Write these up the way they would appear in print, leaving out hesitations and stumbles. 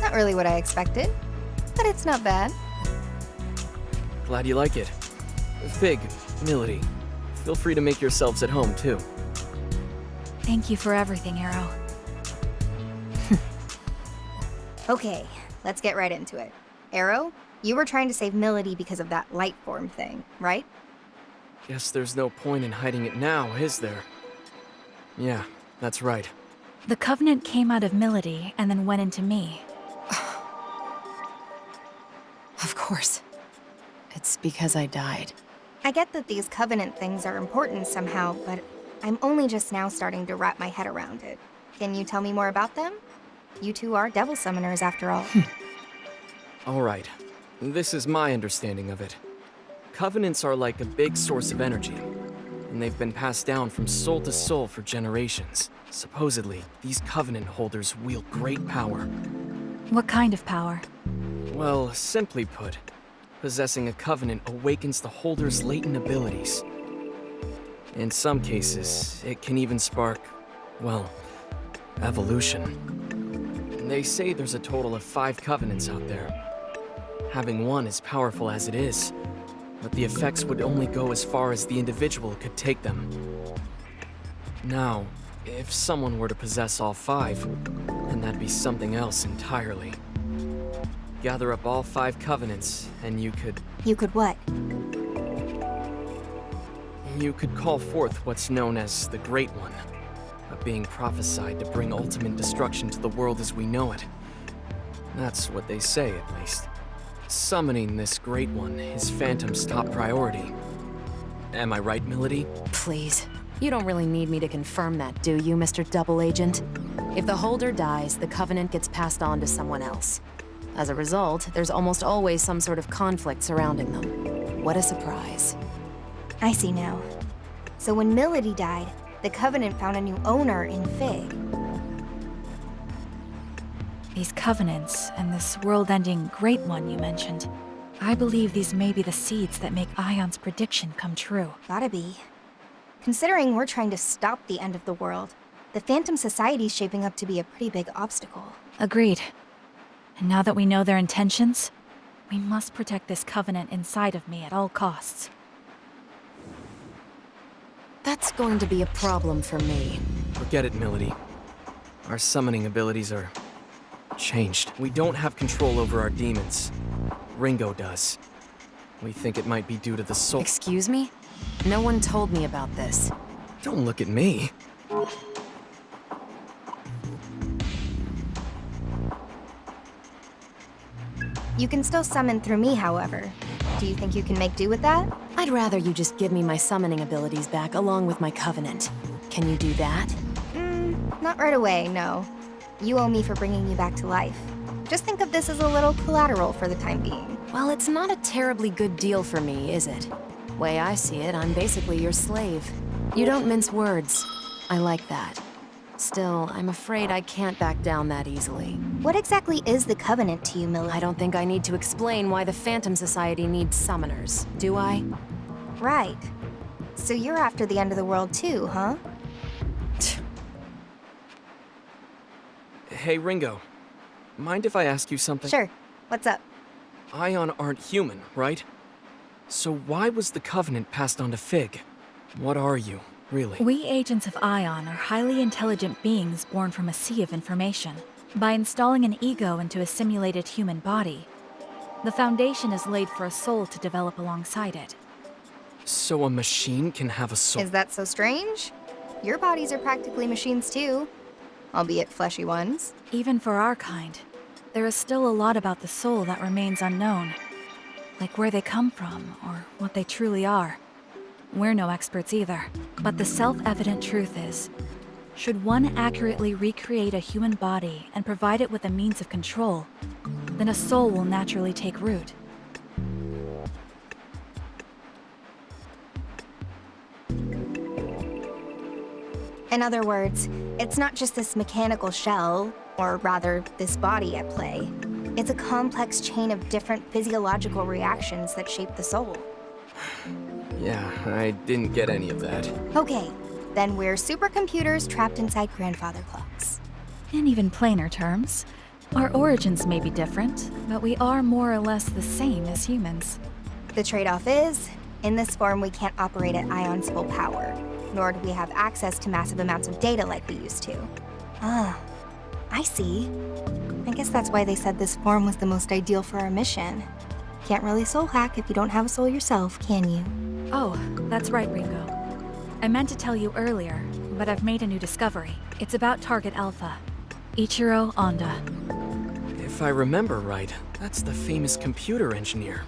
Not really what I expected, but it's not bad. Glad you like it. Fig, Milady, feel free to make yourselves at home, too. Thank you for everything, Arrow. Okay, let's get right into it. Arrow, you were trying to save Milady because of that light form thing, right? Guess there's no point in hiding it now, is there? Yeah, that's right. The Covenant came out of Milady and then went into me. Of course. It's because I died. I get that these Covenant things are important somehow, but I'm only just now starting to wrap my head around it. Can you tell me more about them? You two are devil summoners after all. Alright, this is my understanding of it. Covenants are like a big source of energy, and they've been passed down from soul to soul for generations. Supposedly, these Covenant holders wield great power. What kind of power? Well, simply put, possessing a Covenant awakens the holder's latent abilities. In some cases, it can even spark, well, evolution. They say there's a total of 5 Covenants out there. Having one is powerful as it is, but the effects would only go as far as the individual could take them. Now, if someone were to possess all 5, then that'd be something else entirely. Gather up all 5 Covenants, and you could... You could what? You could call forth what's known as the Great One, a being prophesied to bring ultimate destruction to the world as we know it. That's what they say, at least. Summoning this Great One is Phantom's top priority. Am I right, Milady? Please. You don't really need me to confirm that, do you, Mr. Double Agent? If the holder dies, the Covenant gets passed on to someone else. As a result, there's almost always some sort of conflict surrounding them. What a surprise. I see now. So when Milady died, the Covenant found a new owner in Fig. These Covenants and this world-ending Great One you mentioned. I believe these may be the seeds that make Ion's prediction come true. Gotta be. Considering we're trying to stop the end of the world, the Phantom Society's shaping up to be a pretty big obstacle. Agreed. And now that we know their intentions, we must protect this Covenant inside of me at all costs. That's going to be a problem for me. Forget it, Milady. Our summoning abilities are... changed. We don't have control over our demons. Ringo does. We think it might be due to the soul... Excuse me? No one told me about this. Don't look at me. You can still summon through me, however. Do you think you can make do with that? I'd rather you just give me my summoning abilities back along with my Covenant. Can you do that? Not right away, no. You owe me for bringing you back to life. Just think of this as a little collateral for the time being. Well, it's not a terribly good deal for me, is it? Way I see it, I'm basically your slave. You don't mince words. I like that. Still, I'm afraid I can't back down that easily. What exactly is the Covenant to you, Milady? I don't think I need to explain why the Phantom Society needs summoners, do I? Right. So you're after the end of the world too, huh? Hey, Ringo. Mind if I ask you something? Sure. What's up? Ion aren't human, right? So why was the Covenant passed on to Fig? What are you, really? We agents of Ion are highly intelligent beings born from a sea of information. By installing an ego into a simulated human body, the foundation is laid for a soul to develop alongside it. So a machine can have a soul? Is that so strange? Your bodies are practically machines too, albeit fleshy ones. Even for our kind, there is still a lot about the soul that remains unknown. Like where they come from, or what they truly are. We're no experts either. But the self-evident truth is, should one accurately recreate a human body and provide it with a means of control, then a soul will naturally take root. In other words, it's not just this mechanical shell, or rather, this body at play. It's a complex chain of different physiological reactions that shape the soul. Yeah, I didn't get any of that. Okay, then we're supercomputers trapped inside grandfather clocks. In even plainer terms, Our origins may be different, but we are more or less the same as humans. The trade-off is, in this form we can't operate at Ion's full power, nor do we have access to massive amounts of data like we used to. Ah, I see. I guess that's why they said this form was the most ideal for our mission. Can't really soul hack if you don't have a soul yourself, can you? Oh, that's right, Ringo. I meant to tell you earlier, but I've made a new discovery. It's about Target Alpha. Ichiro Honda. If I remember right, that's the famous computer engineer.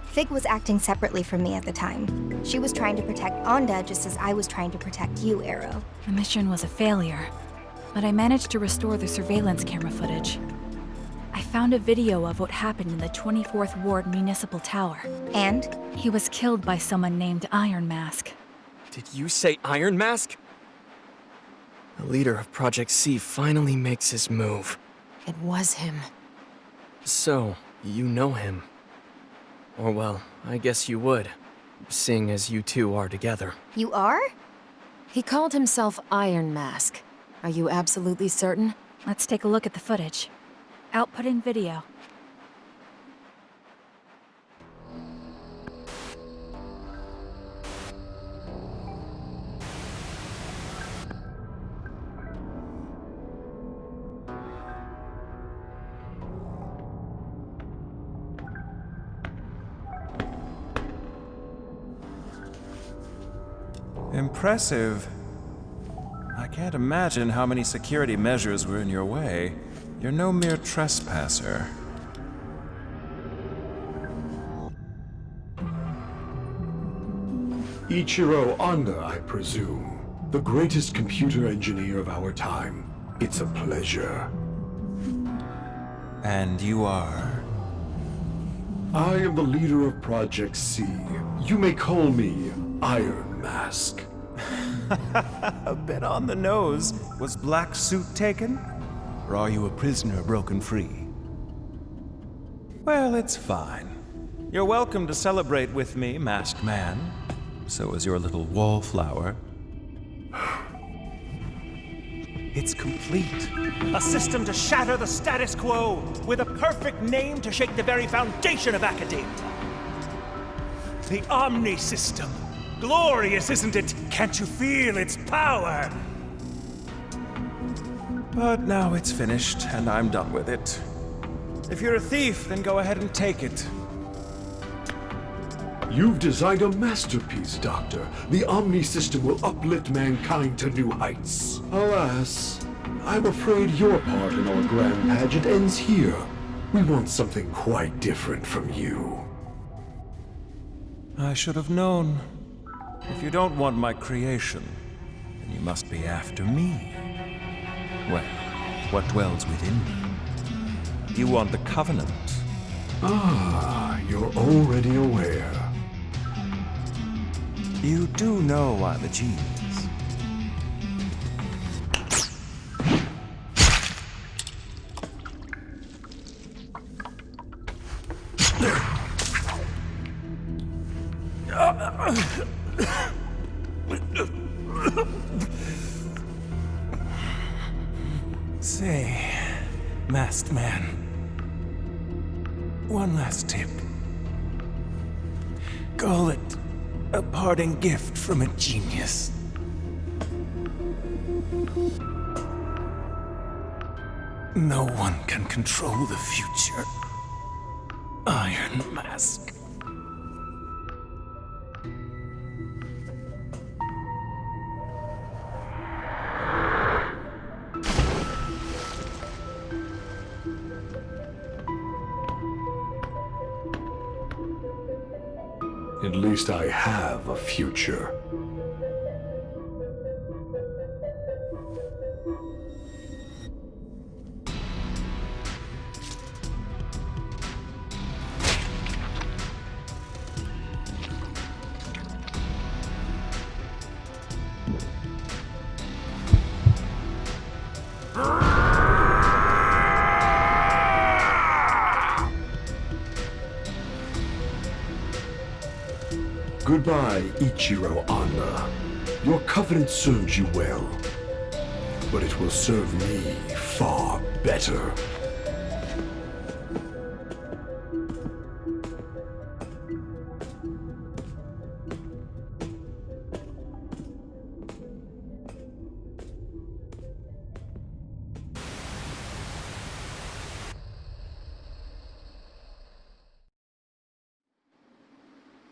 Fig was acting separately from me at the time. She was trying to protect Onda just as I was trying to protect you, Arrow. The mission was a failure, but I managed to restore the surveillance camera footage. I found a video of what happened in the 24th Ward Municipal Tower. And? He was killed by someone named Iron Mask. Did you say Iron Mask? The leader of Project C finally makes his move. It was him. So, you know him. Or well, I guess you would, seeing as you two are together. You are? He called himself Iron Mask. Are you absolutely certain? Let's take a look at the footage. Outputting video. Impressive. I can't imagine how many security measures were in your way. You're no mere trespasser. Ichiro Honda, I presume. The greatest computer engineer of our time. It's a pleasure. And you are? I am the leader of Project C. You may call me Iron Mask. A bit on the nose. Was Black Suit taken? Or are you a prisoner broken free? Well, it's fine. You're welcome to celebrate with me, Masked Man. So is your little wallflower. It's complete. A system to shatter the status quo, with a perfect name to shake the very foundation of academia. The Omni System. Glorious, isn't it? Can't you feel its power? But now it's finished, and I'm done with it. If you're a thief, then go ahead and take it. You've designed a masterpiece, Doctor. The Omni System will uplift mankind to new heights. Alas, I'm afraid your part in our grand pageant ends here. We want something quite different from you. I should have known. If you don't want my creation, then you must be after me. Well, what dwells within me? You want the Covenant. Ah, you're already aware. You do know I'm a genius. Say, Masked Man, one last tip. Call it a parting gift from a genius. No one can control the future. Iron Mask. At least I have a future. Goodbye, Ichiro Honda. Your covenant served you well, but it will serve me far better.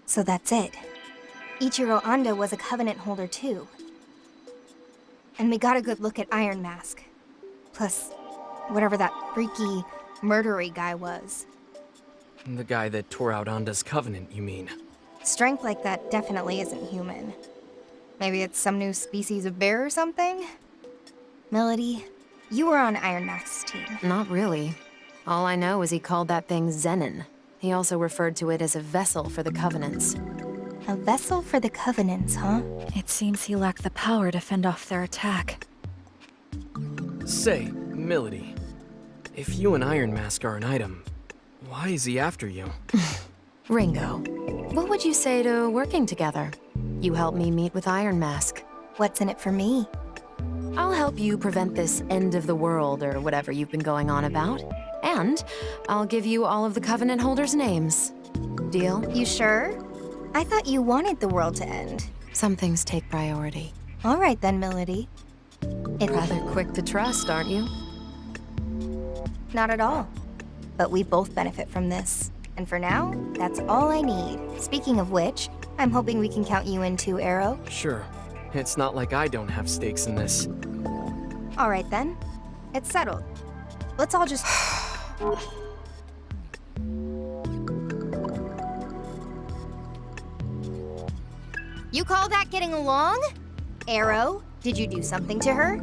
So that's it. Ichiro Anda was a Covenant holder too. And we got a good look at Iron Mask. Plus, whatever that freaky, murdery guy was. The guy that tore out Anda's covenant, you mean? Strength like that definitely isn't human. Maybe it's some new species of bear or something? Melody, you were on Iron Mask's team. Not really. All I know is he called that thing Zenin. He also referred to it as a vessel for the Covenants. A vessel for the Covenants, huh? It seems he lacked the power to fend off their attack. Say, Melody, if you and Iron Mask are an item, why is he after you? Ringo, what would you say to working together? You help me meet with Iron Mask. What's in it for me? I'll help you prevent this end of the world or whatever you've been going on about. And I'll give you all of the Covenant holders' names. Deal? You sure? I thought you wanted the world to end. Some things take priority. All right then, Melody. Rather quick to trust, aren't you? Not at all. But we both benefit from this. And for now, that's all I need. Speaking of which, I'm hoping we can count you in too, Arrow. Sure. It's not like I don't have stakes in this. All right then. It's settled. Let's all just... You call that getting along? Arrow, did you do something to her?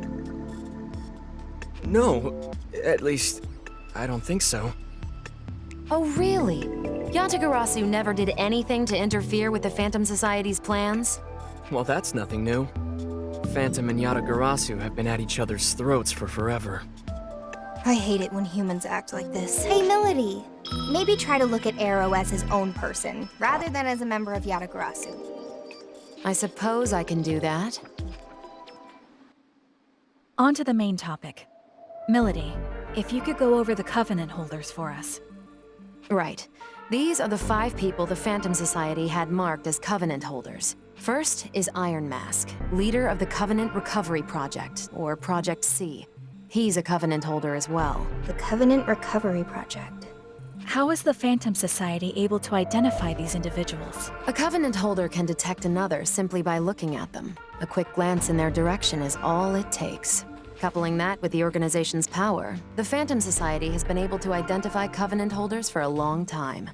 No, at least, I don't think so. Oh, really? Yatagarasu never did anything to interfere with the Phantom Society's plans? Well, that's nothing new. Phantom and Yatagarasu have been at each other's throats for forever. I hate it when humans act like this. Hey, Melody. Maybe try to look at Arrow as his own person, rather than as a member of Yatagarasu. I suppose I can do that. On to the main topic. Melody, if you could go over the Covenant holders for us. Right. These are the 5 people the Phantom Society had marked as Covenant holders. First is Iron Mask, leader of the Covenant Recovery Project, or Project C. He's a Covenant holder as well. The Covenant Recovery Project. How is the Phantom Society able to identify these individuals? A Covenant holder can detect another simply by looking at them. A quick glance in their direction is all it takes. Coupling that with the organization's power, the Phantom Society has been able to identify Covenant holders for a long time.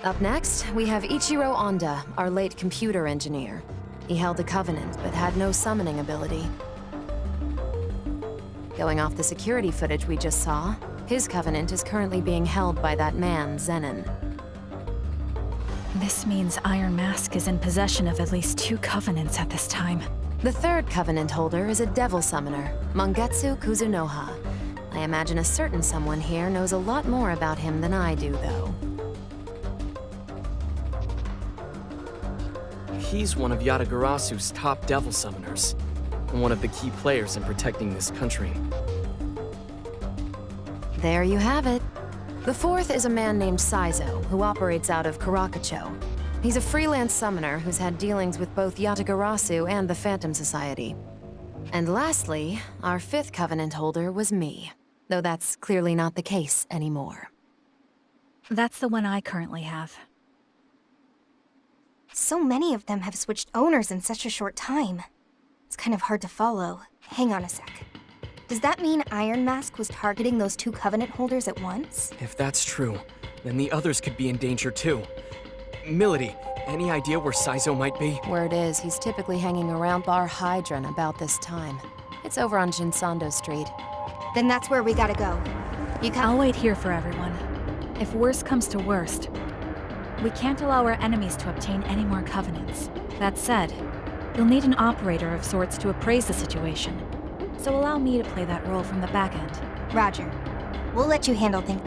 Up next, we have Ichiro Anda, our late computer engineer. He held a Covenant, but had no summoning ability. Going off the security footage we just saw, his Covenant is currently being held by that man, Zenin. This means Iron Mask is in possession of at least 2 Covenants at this time. The third Covenant holder is a Devil Summoner, Mangetsu Kuzunoha. I imagine a certain someone here knows a lot more about him than I do, though. He's one of Yatagarasu's top Devil Summoners, and one of the key players in protecting this country. There you have it. The fourth is a man named Saizo, who operates out of Karakacho. He's a freelance summoner who's had dealings with both Yatagarasu and the Phantom Society. And lastly, our 5th Covenant holder was me, though that's clearly not the case anymore. That's the one I currently have. So many of them have switched owners in such a short time. It's kind of hard to follow. Hang on a sec. Does that mean Iron Mask was targeting those 2 Covenant holders at once? If that's true, then the others could be in danger too. Melody, any idea where Saizo might be? Word is, he's typically hanging around Bar Hydron about this time. It's over on Shinsando Street. Then that's where we gotta go. You I'll wait here for everyone. If worst comes to worst, we can't allow our enemies to obtain any more Covenants. That said, you'll need an operator of sorts to appraise the situation. So allow me to play that role from the back end. Roger. We'll let you handle things.